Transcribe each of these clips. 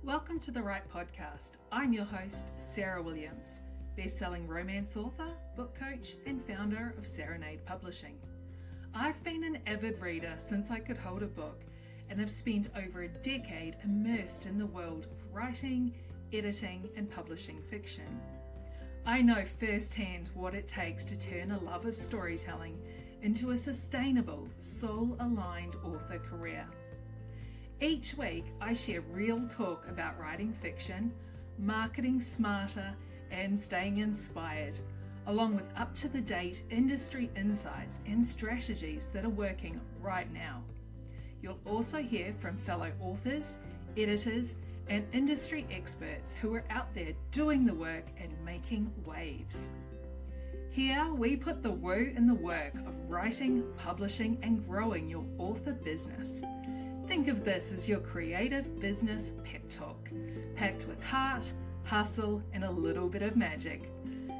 Welcome to the Right Podcast. I'm your host, Sarah Williams, best-selling romance author, book coach, and founder of Serenade Publishing. I've been an avid reader since I could hold a book and have spent over a decade immersed in the world of writing, editing, and publishing fiction. I know firsthand what it takes to turn a love of storytelling into a sustainable, soul-aligned author career. Each week, I share real talk about writing fiction, marketing smarter, and staying inspired, along with up-to-the-date industry insights and strategies that are working right now. You'll also hear from fellow authors, editors, and industry experts who are out there doing the work and making waves. Here, we put the woo in the work of writing, publishing, and growing your author business. Think of this as your creative business pep talk, packed with heart, hustle, and a little bit of magic.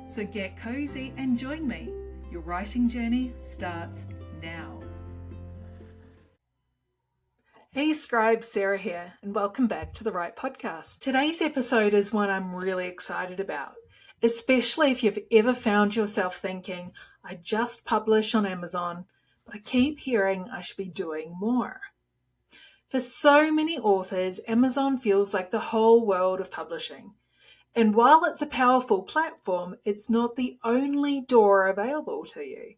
So get cozy and join me. Your writing journey starts now. Hey scribe, Sarah here, and welcome back to the Right Podcast. Today's episode is one I'm really excited about, especially if you've ever found yourself thinking, I just publish on Amazon, but I keep hearing I should be doing more. For so many authors, Amazon feels like the whole world of publishing. And while it's a powerful platform, it's not the only door available to you,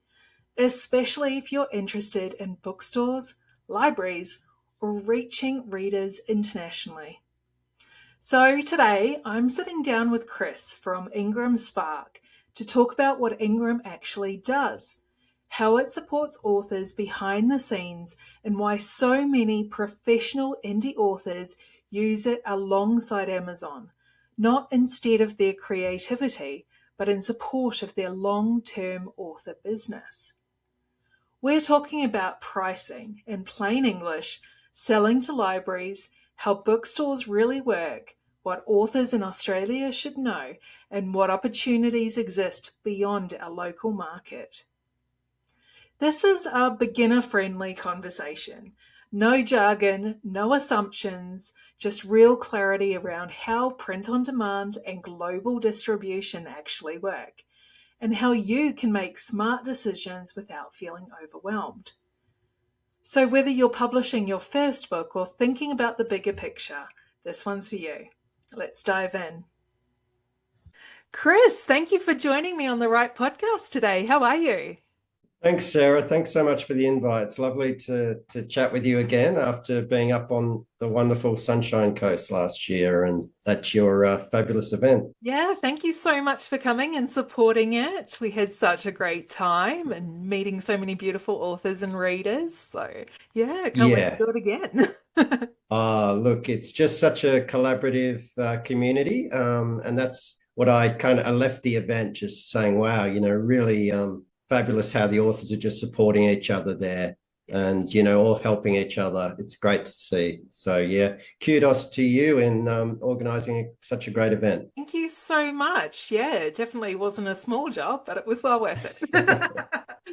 especially if you're interested in bookstores, libraries, or reaching readers internationally. So today, I'm sitting down with Chris from IngramSpark to talk about what Ingram actually does, how it supports authors behind the scenes, and why so many professional indie authors use it alongside Amazon, not instead of their creativity, but in support of their long-term author business. We're talking about pricing in plain English, selling to libraries, how bookstores really work, what authors in Australia should know, and what opportunities exist beyond our local market. This is a beginner-friendly conversation. No jargon, no assumptions, just real clarity around how print-on-demand and global distribution actually work, and how you can make smart decisions without feeling overwhelmed. So whether you're publishing your first book or thinking about the bigger picture, this one's for you. Let's dive in. Chris, thank you for joining me on the Right Podcast today. How are you? Thanks, Sarah. Thanks so much for the invite. It's lovely to chat with you again after being up on the wonderful Sunshine Coast last year and at your fabulous event. Yeah, thank you so much for coming and supporting it. We had such a great time and meeting so many beautiful authors and readers. So yeah, can't wait to do it again. Look, it's just such a collaborative community. And that's what I left the event just saying, wow, really fabulous how the authors are just supporting each other there and, all helping each other. It's great to see. So, yeah, kudos to you in organising such a great event. Thank you so much. Yeah, it definitely wasn't a small job, but it was well worth it.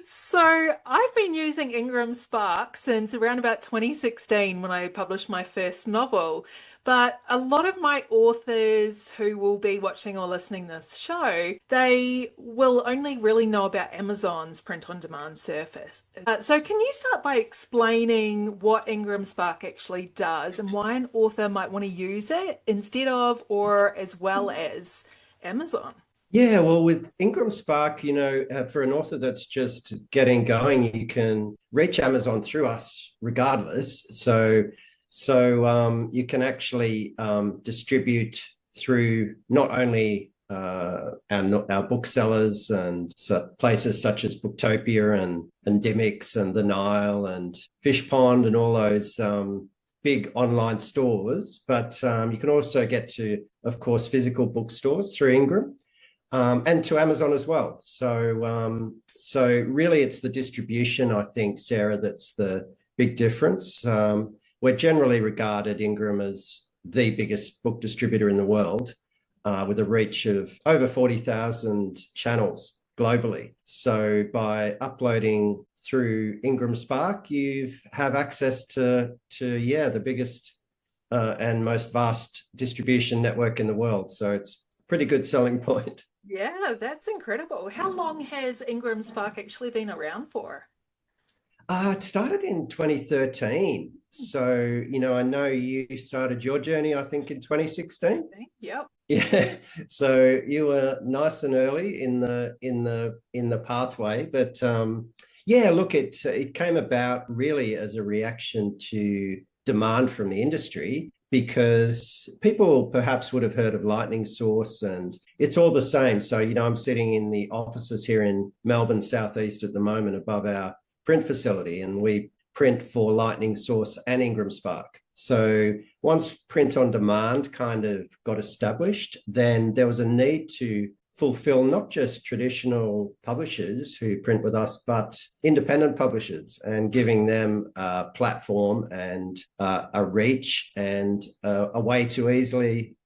So I've been using IngramSpark since around about 2016 when I published my first novel. But a lot of my authors who will be watching or listening this show, they will only really know about Amazon's print-on-demand service. So can you start by explaining what IngramSpark actually does and why an author might want to use it instead of or as well as Amazon? Yeah, well, with IngramSpark, for an author that's just getting going, you can reach Amazon through us regardless. So you can actually distribute through not only our booksellers and places such as Booktopia and Dimmicks and The Nile and Fish Pond and all those big online stores, but you can also get to, of course, physical bookstores through Ingram. And to Amazon as well. So really it's the distribution, I think, Sarah, that's the big difference. We're generally regarded, Ingram, as the biggest book distributor in the world with a reach of over 40,000 channels globally. So by uploading through IngramSpark, you have access to the biggest and most vast distribution network in the world. So it's a pretty good selling point. Yeah, that's incredible. How long has IngramSpark actually been around for? It started in 2013. So, I know you started your journey, I think, in 2016. Yep. Yeah. So you were nice and early in the pathway. But yeah, look, it came about really as a reaction to demand from the industry because people perhaps would have heard of Lightning Source and it's all the same. So, I'm sitting in the offices here in Melbourne, Southeast at the moment above our print facility, and we print for Lightning Source and IngramSpark. So once print on demand kind of got established, then there was a need to fulfill not just traditional publishers who print with us, but independent publishers, and giving them a platform and a reach and a way to easily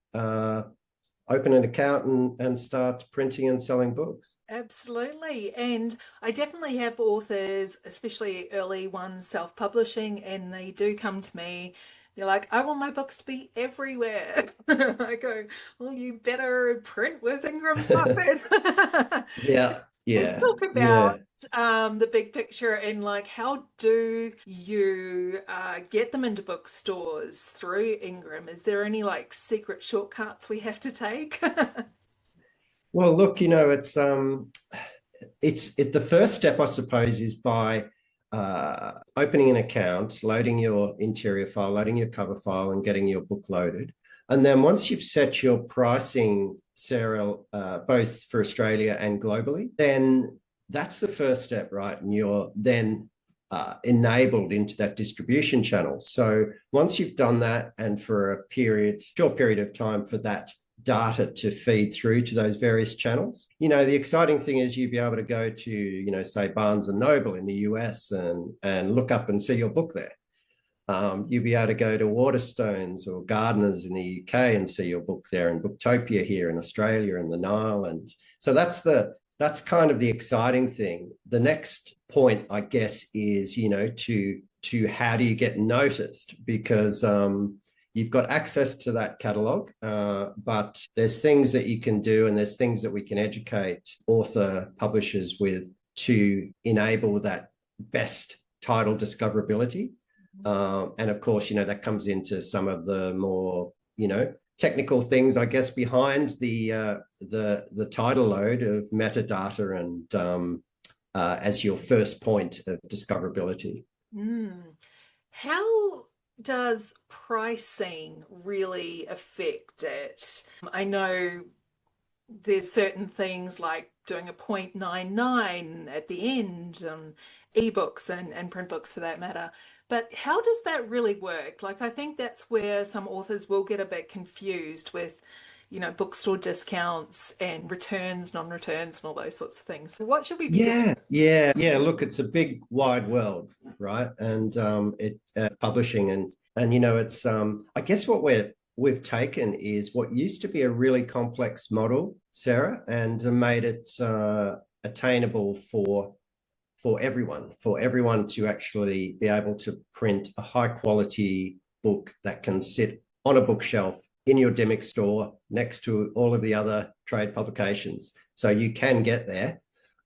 open an account and start printing and selling books. Absolutely. And I definitely have authors, especially early ones, self-publishing, and they do come to me. They're like, I want my books to be everywhere. I go, well, you better print with IngramSpark then. Yeah, Let's yeah, talk yeah. about the big picture and like how do you get them into bookstores through Ingram? Is there any like secret shortcuts we have to take? Well, look, the first step, I suppose, is by opening an account, loading your interior file, loading your cover file, and getting your book loaded. And then once you've set your pricing, Sarah, both for Australia and globally, then that's the first step, right? And you're then enabled into that distribution channel. So once you've done that, and for a short period of time for that data to feed through to those various channels. The exciting thing is you'd be able to go to, say Barnes and Noble in the US and look up and see your book there. You'd be able to go to Waterstones or Gardeners in the UK and see your book there, and Booktopia here in Australia and the Nile. And so that's kind of the exciting thing. The next point, I guess, is, to how do you get noticed? Because you've got access to that catalog, but there's things that you can do, and there's things that we can educate author publishers with to enable that best title discoverability. And of course, that comes into some of the more, technical things, I guess, behind the title load of metadata and as your first point of discoverability. How does pricing really affect it? I know there's certain things like doing a 0.99 at the end on ebooks and print books for that matter. But how does that really work? Like, I think that's where some authors will get a bit confused with, bookstore discounts and returns, non-returns, and all those sorts of things. So what should we be doing? Yeah. Look, it's a big, wide world, right? And it publishing and it's I guess what we've taken is what used to be a really complex model, Sarah, and made it attainable for everyone to actually be able to print a high quality book that can sit on a bookshelf in your Demic store next to all of the other trade publications. So you can get there.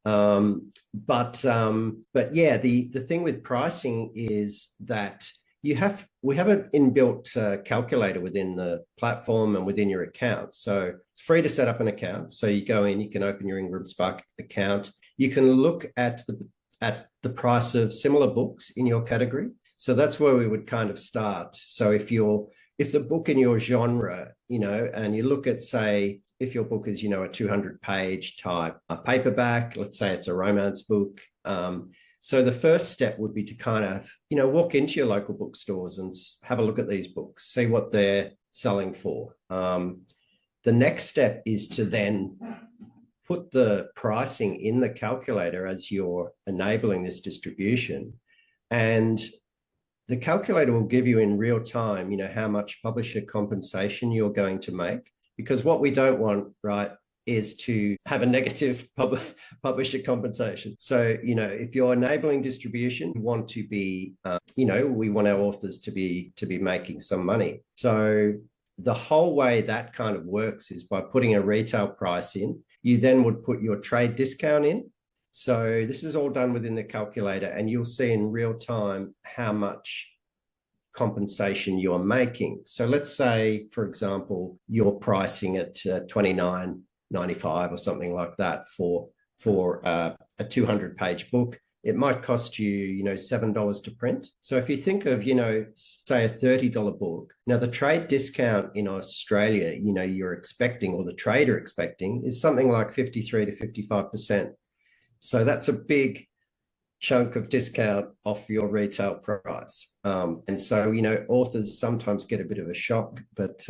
But yeah, the thing with pricing is that we have an inbuilt calculator within the platform and within your account. So it's free to set up an account. So you go in, you can open your IngramSpark account. You can look at the price of similar books in your category. So that's where we would kind of start. So if the book in your genre, and you look at, say, if your book is, a 200-page type, a paperback, let's say it's a romance book. So the first step would be to kind of, walk into your local bookstores and have a look at these books, see what they're selling for. The next step is to then put the pricing in the calculator as you're enabling this distribution. And the calculator will give you in real time, how much publisher compensation you're going to make. Because what we don't want, right, is to have a negative publisher compensation. So, if you're enabling distribution, you want to be, we want our authors to be making some money. So the whole way that kind of works is by putting a retail price in. You then would put your trade discount in. So this is all done within the calculator, and you'll see in real time how much compensation you're making. So let's say, for example, you're pricing at $29.95 or something like that for a 200-page book. It might cost you, $7 to print. So if you think of, say a $30 book, now the trade discount in Australia, you're expecting, or the trader expecting, is something like 53 to 55%. So that's a big chunk of discount off your retail price. And so, authors sometimes get a bit of a shock, but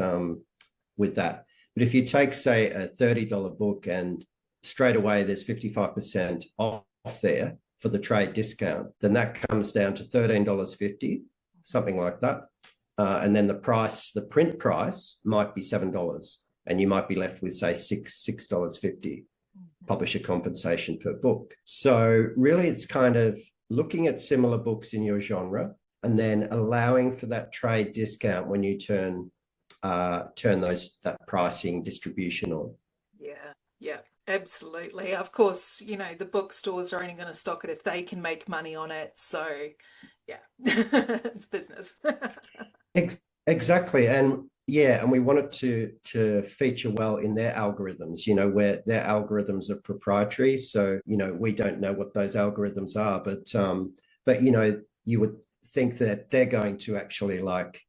with that. But if you take, say, a $30 book and straight away there's 55% off there for the trade discount, then that comes down to $13.50, something like that. And then the print price might be $7, and you might be left with, say, $6.50 publisher compensation per book. So really it's kind of looking at similar books in your genre and then allowing for that trade discount when you turn that pricing distribution on. Yeah, absolutely. Of course, the bookstores are only going to stock it if they can make money on it. So yeah, it's business. Exactly. And yeah, and we want it to feature well in their algorithms, where their algorithms are proprietary. So, we don't know what those algorithms are, but you would think that they're going to actually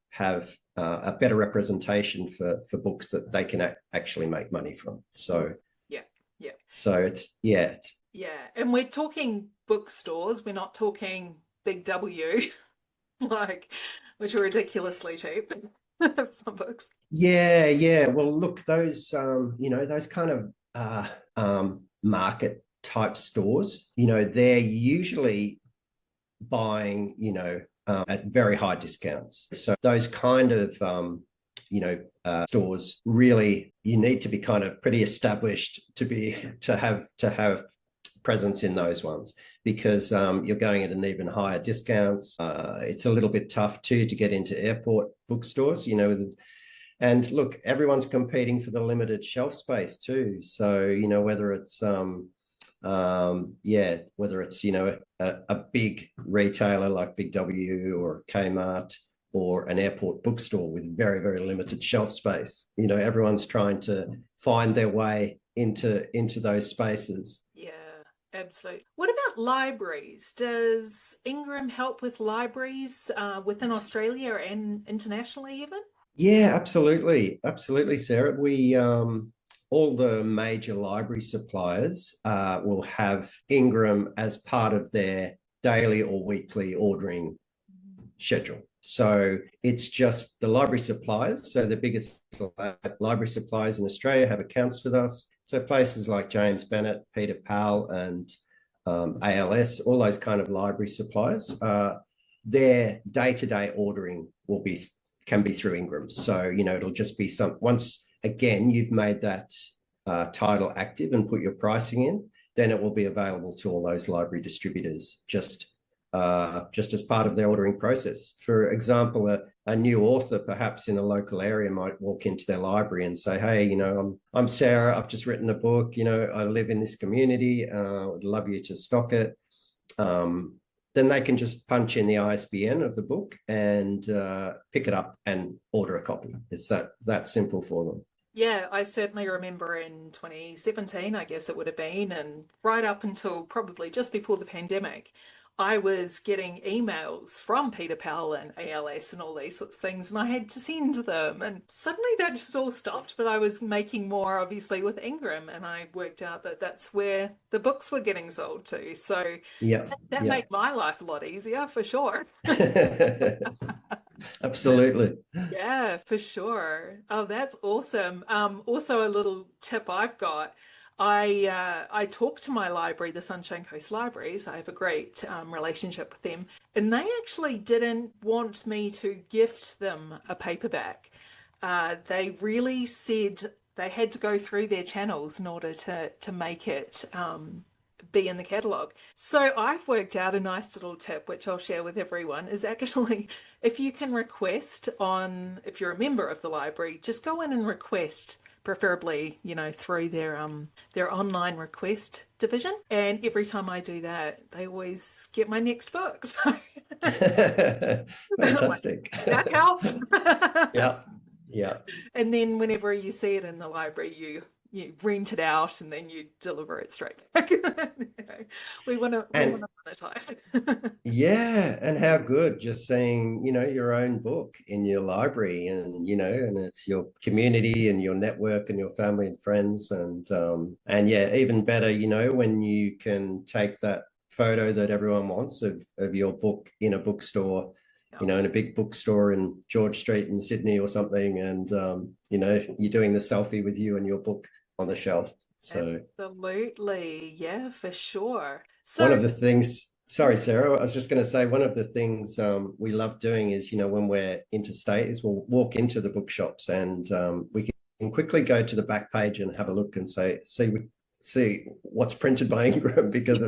have a better representation for books that they can actually make money from. So yeah. So it's and we're talking bookstores. We're not talking Big W, which are ridiculously cheap. Some books. Yeah. Well, look, those those kind of market type stores, they're usually buying, at very high discounts. So those kind of stores, really, you need to be kind of pretty established to have presence in those ones, because you're going at an even higher discounts. It's a little bit tough too to get into airport bookstores, and look, everyone's competing for the limited shelf space too. So, whether it's a big retailer like Big W or Kmart, or an airport bookstore with very, very limited shelf space, everyone's trying to find their way into those spaces. Yeah. Absolutely. What about libraries? Does Ingram help with libraries within Australia and internationally even? Yeah, absolutely, Sarah. We all the major library suppliers will have Ingram as part of their daily or weekly ordering schedule. So it's just the library suppliers. So the biggest library suppliers in Australia have accounts with us. So places like James Bennett, Peter Powell, and ALS, all those kind of library suppliers, their day-to-day ordering can be through Ingram. So, it'll just be once again you've made that title active and put your pricing in, then it will be available to all those library distributors just as part of their ordering process. For example, a new author perhaps in a local area might walk into their library and say, hey, I'm Sarah, I've just written a book, I live in this community, I'd love you to stock it. Then they can just punch in the ISBN of the book and pick it up and order a copy. It's that simple for them. Yeah, I certainly remember in 2017, I guess it would have been, and right up until probably just before the pandemic, I was getting emails from Peter Powell and ALS and all these sorts of things, and I had to send them. And suddenly that just all stopped, but I was making more, obviously, with Ingram, and I worked out that that's where the books were getting sold to. So that made my life a lot easier, for sure. Absolutely. Yeah, for sure. Oh, that's awesome. Also a little tip I've got. I talk to my library, the Sunshine Coast Libraries. I have a great relationship with them, and they actually didn't want me to gift them a paperback. They really said they had to go through their channels in order to make it be in the catalogue. So I've worked out a nice little tip, which I'll share with everyone, is actually if you can request if you're a member of the library, just go in and request, preferably, through their online request division. And every time I do that, they always get my next book. So Fantastic. that helps. Yeah. Yeah. And then whenever you see it in the library, you rent it out and then you deliver it straight back. We want to monetize. Yeah, and how good just seeing, your own book in your library and it's your community and your network and your family and friends and yeah, even better, when you can take that photo that everyone wants of your book in a bookstore, in a big bookstore in George Street in Sydney or something, and you're doing the selfie with you and your book on the shelf. So absolutely, yeah, for sure. one So of the things, sorry, Sarah, I was just going to say one of the things we love doing is, when we're interstate, is we'll walk into the bookshops and we can quickly go to the back page and have a look and see what's printed by Ingram because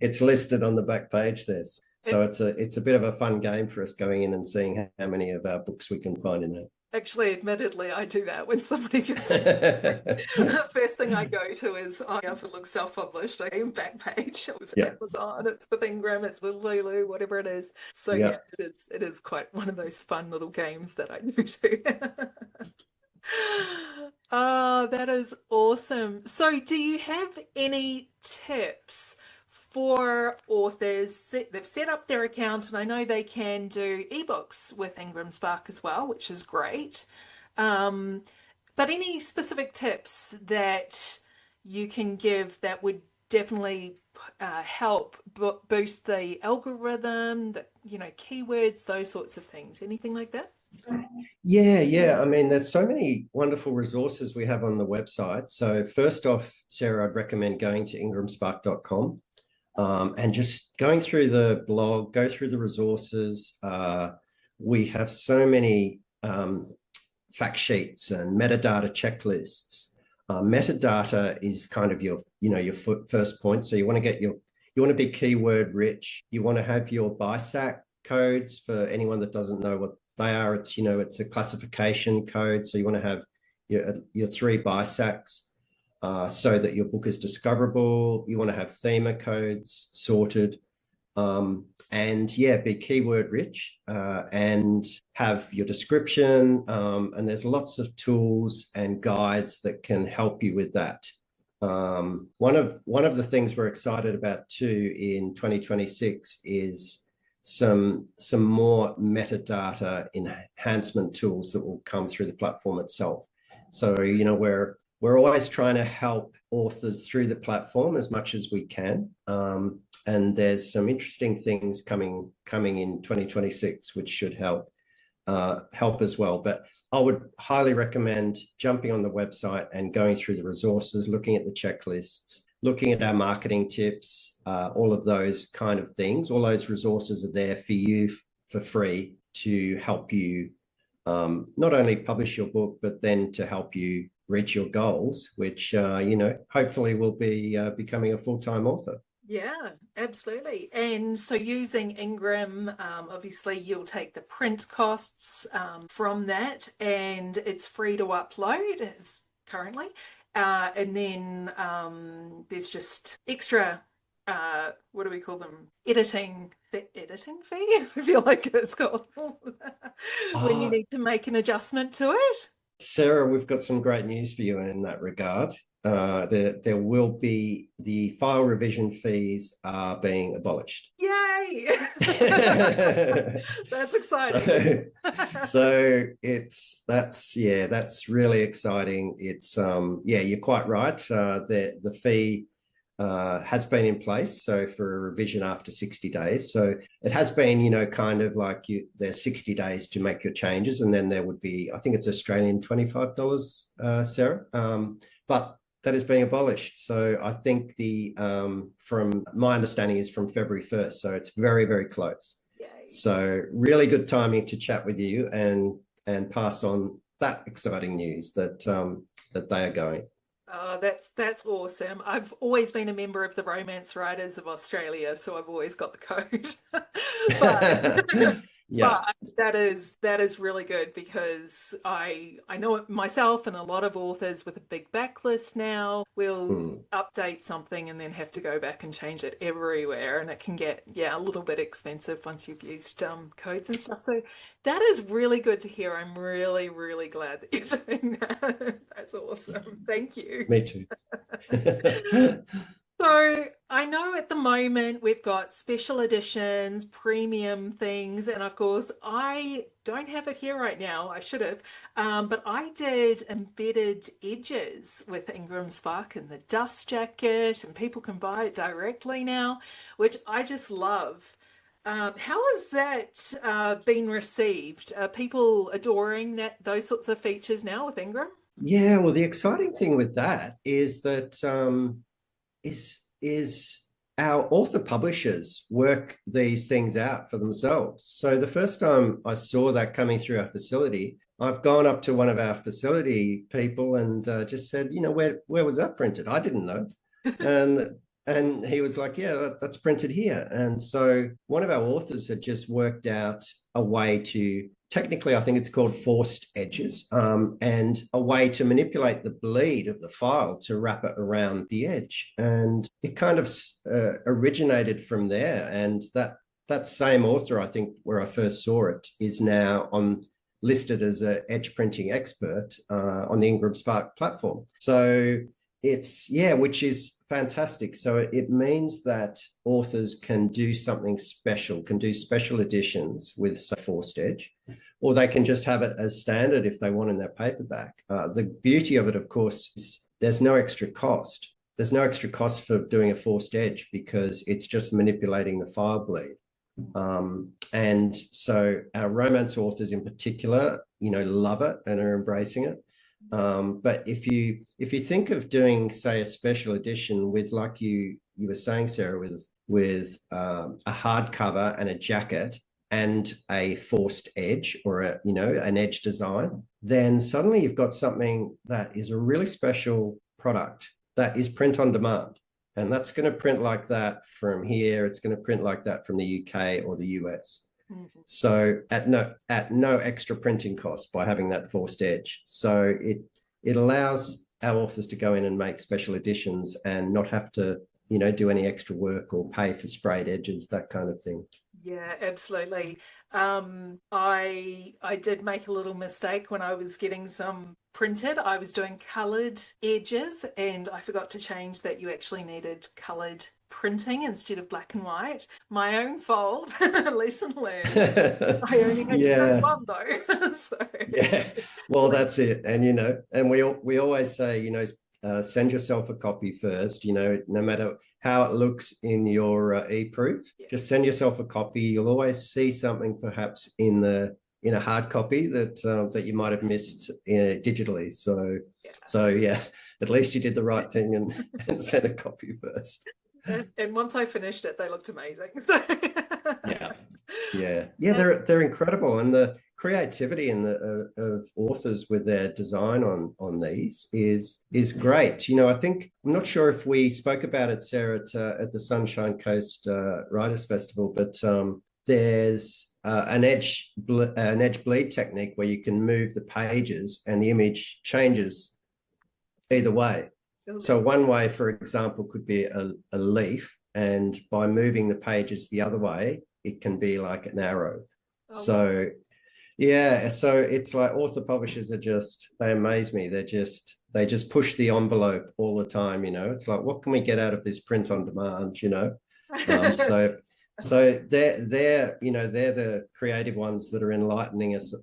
it's listed on the back page there. So it's a bit of a fun game for us going in and seeing how many of our books we can find in there. actually, admittedly, I do that when somebody gets the first thing I go to is, if it looks self-published, I am back page. It was Amazon, it's with Ingram, it's with Lulu, whatever it is. So yeah, it is quite one of those fun little games that I do too. Oh, that is awesome. So do you have any tips for authors? They've set up their account, and I know they can do ebooks with IngramSpark as well, which is great. Um, but any specific tips that you can give that would definitely help boost the algorithm, keywords, those sorts of things? Anything like that? Yeah. I mean, there's so many wonderful resources we have on the website. So first off, Sarah, I'd recommend going to ingramspark.com and just going through the blog, go through the resources. We have so many fact sheets and metadata checklists. Metadata is kind of your first point. So you want to be keyword rich. You want to have your BISAC codes for anyone that doesn't know what they are. It's a classification code. So you want to have your 3 BISACs so that your book is discoverable. You want to have thema codes sorted. Be keyword rich and have your description. And there's lots of tools and guides that can help you with that. One of the things we're excited about too in 2026 is some more metadata enhancement tools that will come through the platform itself. So, we're always trying to help authors through the platform as much as we can. And there's some interesting things coming in 2026, which should help as well. But I would highly recommend jumping on the website and going through the resources, looking at the checklists, looking at our marketing tips, all of those kind of things. All those resources are there for you for free to help you not only publish your book, but then to help you reach your goals, which, hopefully will be becoming a full-time author. Yeah, absolutely. And so using Ingram, obviously you'll take the print costs from that, and it's free to upload as currently. And then there's just extra, what do we call them? Editing fee? I feel like it's called when you need to make an adjustment to it. Sarah, we've got some great news for you in that regard. There will be the file revision fees are being abolished. Yay! That's exciting. That's really exciting. It's you're quite right. The fee has been in place, so for a revision after 60 days. So it has been, kind of like there's 60 days to make your changes, and then there would be, I think it's Australian $25, Sarah. But that is being abolished. So I think from my understanding is from February 1st. So it's very, very close. Yay. So really good timing to chat with you and pass on that exciting news that they are going. Oh, that's awesome. I've always been a member of the Romance Writers of Australia, so I've always got the code. But Yeah. but that is really good because I know it myself and a lot of authors with a big backlist now will Mm. update something and then have to go back and change it everywhere, and it can get, yeah, a little bit expensive once you've used codes and stuff. So that is really good to hear. I'm really, really glad that you're doing that. That's awesome. Thank you. Me too. So I know at the moment we've got special editions, premium things, and of course I don't have it here right now. I should have, but I did embedded edges with IngramSpark and the dust jacket, and people can buy it directly now, which I just love. How has that been received? Are people adoring those sorts of features now with Ingram? Yeah, well, the exciting thing with that is that is our author publishers work these things out for themselves. So the first time I saw that coming through our facility, I've gone up to one of our facility people and just said, where was that printed? I didn't know, and and he was like, yeah, that's printed here. And so one of our authors had just worked out a way to, technically, I think it's called forced edges, and a way to manipulate the bleed of the file to wrap it around the edge. And it kind of originated from there. And that same author, I think, where I first saw it, is now listed as an edge printing expert on the IngramSpark platform. So it's, yeah, which is fantastic. So it means that authors can do something special, can do special editions with, say, forced edge, or they can just have it as standard if they want in their paperback. The beauty of it, of course, is there's no extra cost. There's no extra cost for doing a forced edge because it's just manipulating the file bleed. And so our romance authors in particular, love it and are embracing it. But if you think of doing, say, a special edition with, like you were saying, Sarah, with a hardcover and a jacket and a forced edge or an edge design, then suddenly you've got something that is a really special product that is print on demand. And that's going to print like that from here. It's going to print like that from the UK or the US. Mm-hmm. So at no extra printing cost by having that forced edge. So it allows our authors to go in and make special editions and not have to, do any extra work or pay for sprayed edges, that kind of thing. Yeah, absolutely. I did make a little mistake when I was getting some printed. I was doing coloured edges and I forgot to change that you actually needed coloured printing instead of black and white. My own fault. Lesson learned. I only had to print one though. So. Yeah, well, that's it. And and we always say, send yourself a copy first. No matter how it looks in your e-proof, just send yourself a copy. You'll always see something perhaps in a hard copy that you might have missed digitally. So yeah, at least you did the right thing and sent a copy first. And once I finished it, they looked amazing. So. Yeah. They're incredible, and the creativity of authors with their design on these is great. I think, I'm not sure if we spoke about it, Sarah, at the Sunshine Coast Writers Festival, but there's an edge bleed technique where you can move the pages and the image changes either way. So one way, for example, could be a leaf, and by moving the pages the other way, it can be like an arrow. So it's like author publishers they amaze me. They just push the envelope all the time. It's like, what can we get out of this print on demand? So they're the creative ones that are enlightening us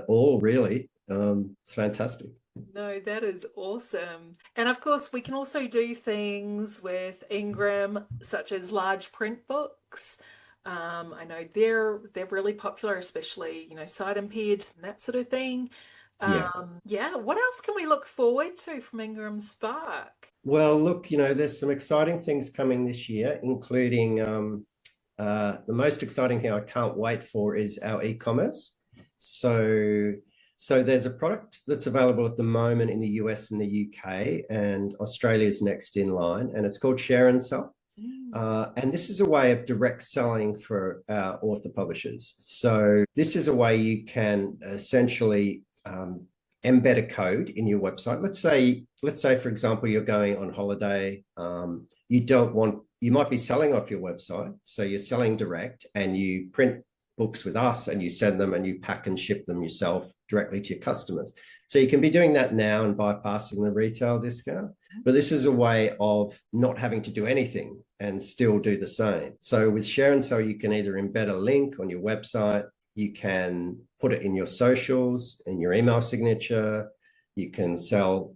all, really. It's fantastic. No, that is awesome. And of course, we can also do things with Ingram, such as large print books. I know they're really popular, especially, sight impaired and that sort of thing. What else can we look forward to from IngramSpark? Well, look, there's some exciting things coming this year, including the most exciting thing I can't wait for is our e-commerce. So So there's a product that's available at the moment in the US and the UK, and Australia's next in line, and it's called Share and Sell. And this is a way of direct selling for author publishers. So this is a way you can essentially embed a code in your website. Let's say, for example, you're going on holiday. You might be selling off your website. So you're selling direct and you print books with us and you send them and you pack and ship them yourself directly to your customers. So you can be doing that now and bypassing the retail discount. But this is a way of not having to do anything and still do the same. So with Share and Sell, you can either embed a link on your website, you can put it in your socials, in your email signature, you can sell,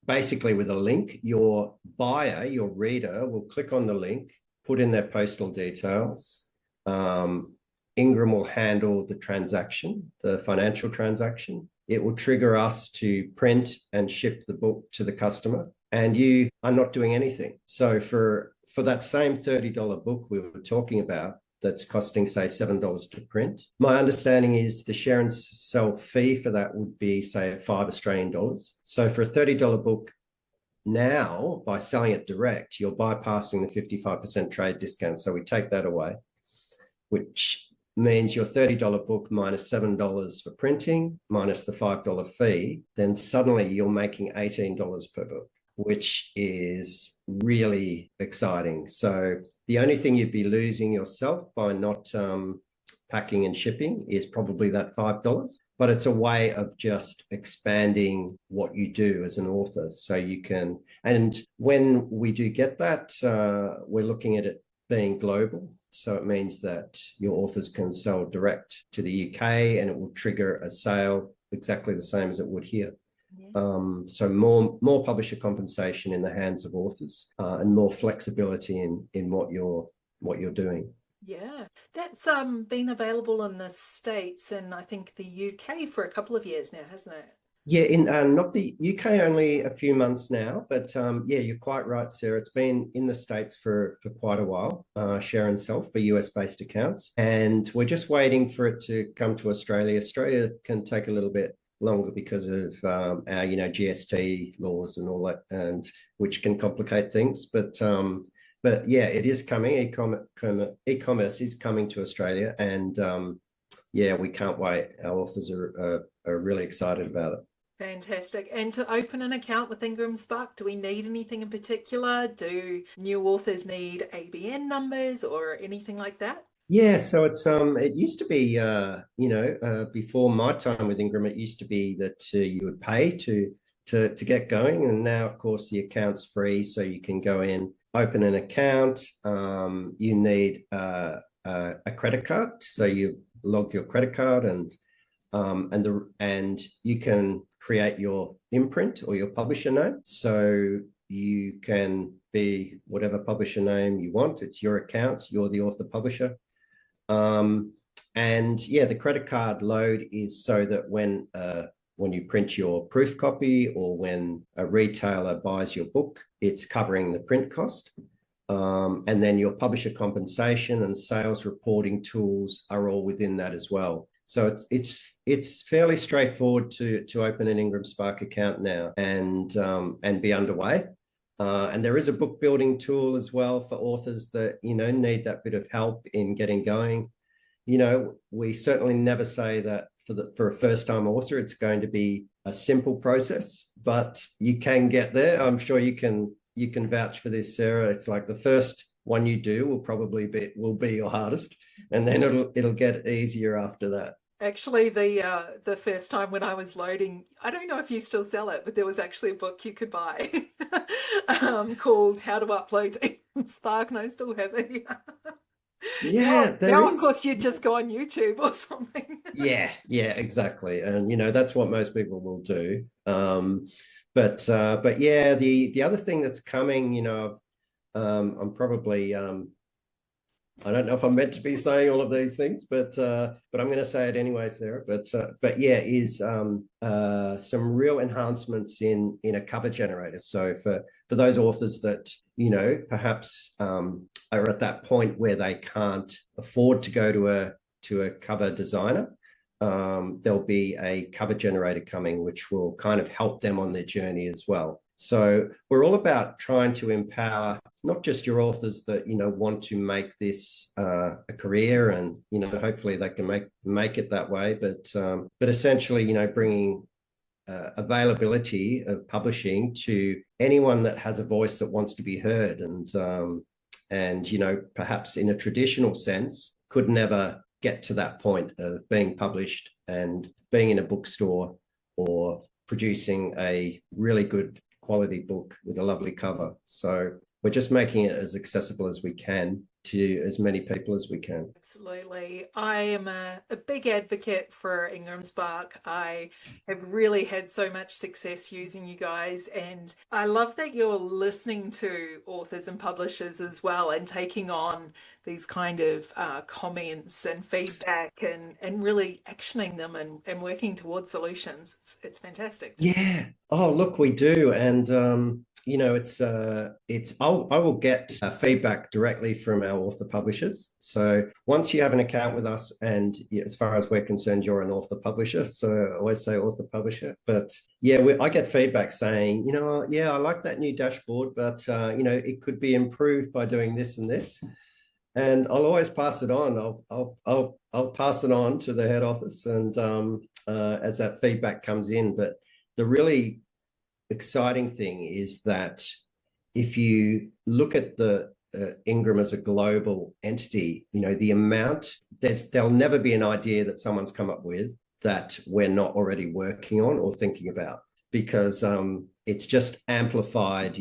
basically with a link, your buyer, your reader will click on the link, put in their postal details. Ingram will handle the transaction, the financial transaction. It will trigger us to print and ship the book to the customer, and you are not doing anything. So for that same $30 book we were talking about, that's costing, say, $7 to print, my understanding is the share and sell fee for that would be, say, $5 Australian dollars. So for a $30 book now, by selling it direct, you're bypassing the 55% trade discount. So we take that away, which means your $30 book minus $7 for printing, minus the $5 fee, then suddenly you're making $18 per book, which is really exciting. So the only thing you'd be losing yourself by not packing and shipping is probably that $5, but it's a way of just expanding what you do as an author. So you can, and when we do get that, we're looking at it being global. So it means that your authors can sell direct to the UK and it will trigger a sale exactly the same as it would here. Yeah. So more publisher compensation in the hands of authors and more flexibility in what you're doing. Yeah, that's been available in the States and I think the UK for a couple of years now, hasn't it? Yeah, in not the UK, only a few months now, but yeah, you're quite right, Sarah. It's been in the States for quite a while, Share and Sell for US-based accounts, and we're just waiting for it to come to Australia. Australia can take a little bit longer because of our, GST laws and all that, and which can complicate things. But yeah, it is coming. E-commerce is coming to Australia, and yeah, we can't wait. Our authors are really excited about it. Fantastic. And to open an account with IngramSpark, do we need anything in particular? Do new authors need ABN numbers or anything like that? Yeah, so it used to be before my time with Ingram, it used to be that you would pay to get going, and now of course the account's free, so you can go in, open an account. You need a credit card, so you log your credit card and you can create your imprint or your publisher name. So you can be whatever publisher name you want. It's your account. You're the author publisher. And yeah, the credit card load is so that when you print your proof copy or when a retailer buys your book, it's covering the print cost. And then your publisher compensation and sales reporting tools are all within that as well. So it's fairly straightforward to open an IngramSpark account now and be underway. And there is a book building tool as well for authors that need that bit of help in getting going. We certainly never say that for a first-time author it's going to be a simple process, but you can get there. I'm sure you can vouch for this, Sarah. It's like the first one you do will be your hardest, and then it'll get easier after that. Actually, the first time when I was loading, I don't know if you still sell it, but there was actually a book you could buy called How to Upload to Spark, and I still have it. Yeah, now of course you'd just go on YouTube or something. Yeah, exactly, and that's what most people will do. But yeah, the other thing that's coming, I'm probably I don't know if I'm meant to be saying all of these things, but I'm going to say it anyway, Sarah. But yeah, is some real enhancements in a cover generator. So for those authors that perhaps are at that point where they can't afford to go to a cover designer, there'll be a cover generator coming, which will kind of help them on their journey as well. So we're all about trying to empower not just your authors that, want to make this a career, and, hopefully they can make it that way, but essentially, bringing availability of publishing to anyone that has a voice that wants to be heard, and perhaps in a traditional sense could never get to that point of being published and being in a bookstore or producing a really good quality book with a lovely cover. So we're just making it as accessible as we can to as many people as we can. Absolutely. I am a big advocate for IngramSpark. I have really had so much success using you guys, and I love that you're listening to authors and publishers as well and taking on these kind of comments and feedback and really actioning them and working towards solutions. It's fantastic. Yeah. Oh, look, we do. And I will get feedback directly from our author publishers. So once you have an account with us, and as far as we're concerned, you're an author publisher. So I always say author publisher. But yeah, I get feedback saying, I like that new dashboard, but it could be improved by doing this and this. And I'll always pass it on. I'll pass it on to the head office, and as that feedback comes in. But the really exciting thing is that if you look at the Ingram as a global entity, the amount, there'll never be an idea that someone's come up with that we're not already working on or thinking about, because it's just amplified,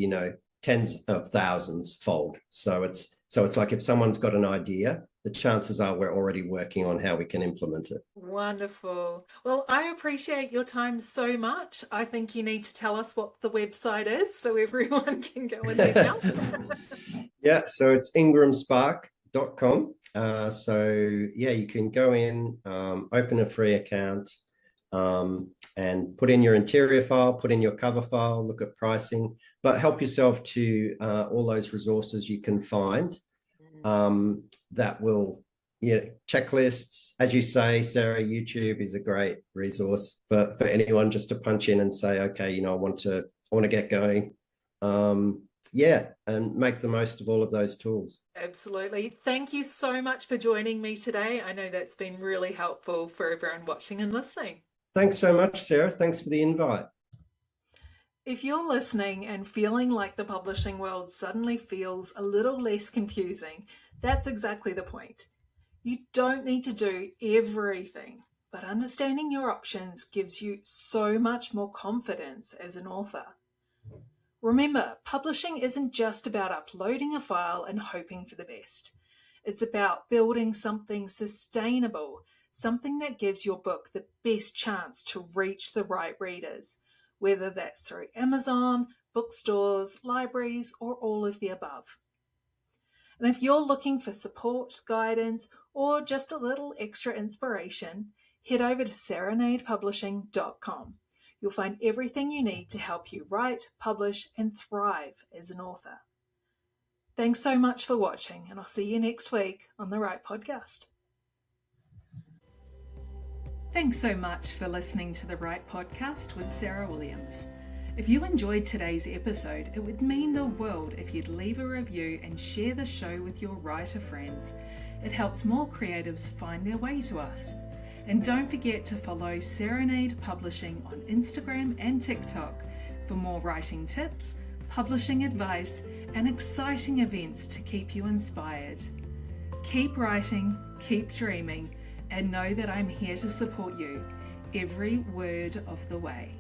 tens of thousands fold. So it's like if someone's got an idea, the chances are we're already working on how we can implement it. Wonderful. Well, I appreciate your time so much. I think you need to tell us what the website is so everyone can go and check out. Yeah, so it's IngramSpark.com. You can go in, open a free account, and put in your interior file, put in your cover file, look at pricing, but help yourself to all those resources you can find that will, checklists. As you say, Sarah, YouTube is a great resource for anyone just to punch in and say, okay, I want to get going. And make the most of all of those tools. Absolutely. Thank you so much for joining me today. I know that's been really helpful for everyone watching and listening. Thanks so much, Sarah. Thanks for the invite. If you're listening and feeling like the publishing world suddenly feels a little less confusing, that's exactly the point. You don't need to do everything, but understanding your options gives you so much more confidence as an author. Remember, publishing isn't just about uploading a file and hoping for the best. It's about building something sustainable, something that gives your book the best chance to reach the right readers, whether that's through Amazon, bookstores, libraries, or all of the above. And if you're looking for support, guidance, or just a little extra inspiration, head over to serenadepublishing.com. You'll find everything you need to help you write, publish, and thrive as an author. Thanks so much for watching, and I'll see you next week on The Right Podcast. Thanks so much for listening to The Right Podcast with Sarah Williams. If you enjoyed today's episode, it would mean the world if you'd leave a review and share the show with your writer friends. It helps more creatives find their way to us. And don't forget to follow Serenade Publishing on Instagram and TikTok for more writing tips, publishing advice, and exciting events to keep you inspired. Keep writing, keep dreaming, and know that I'm here to support you every word of the way.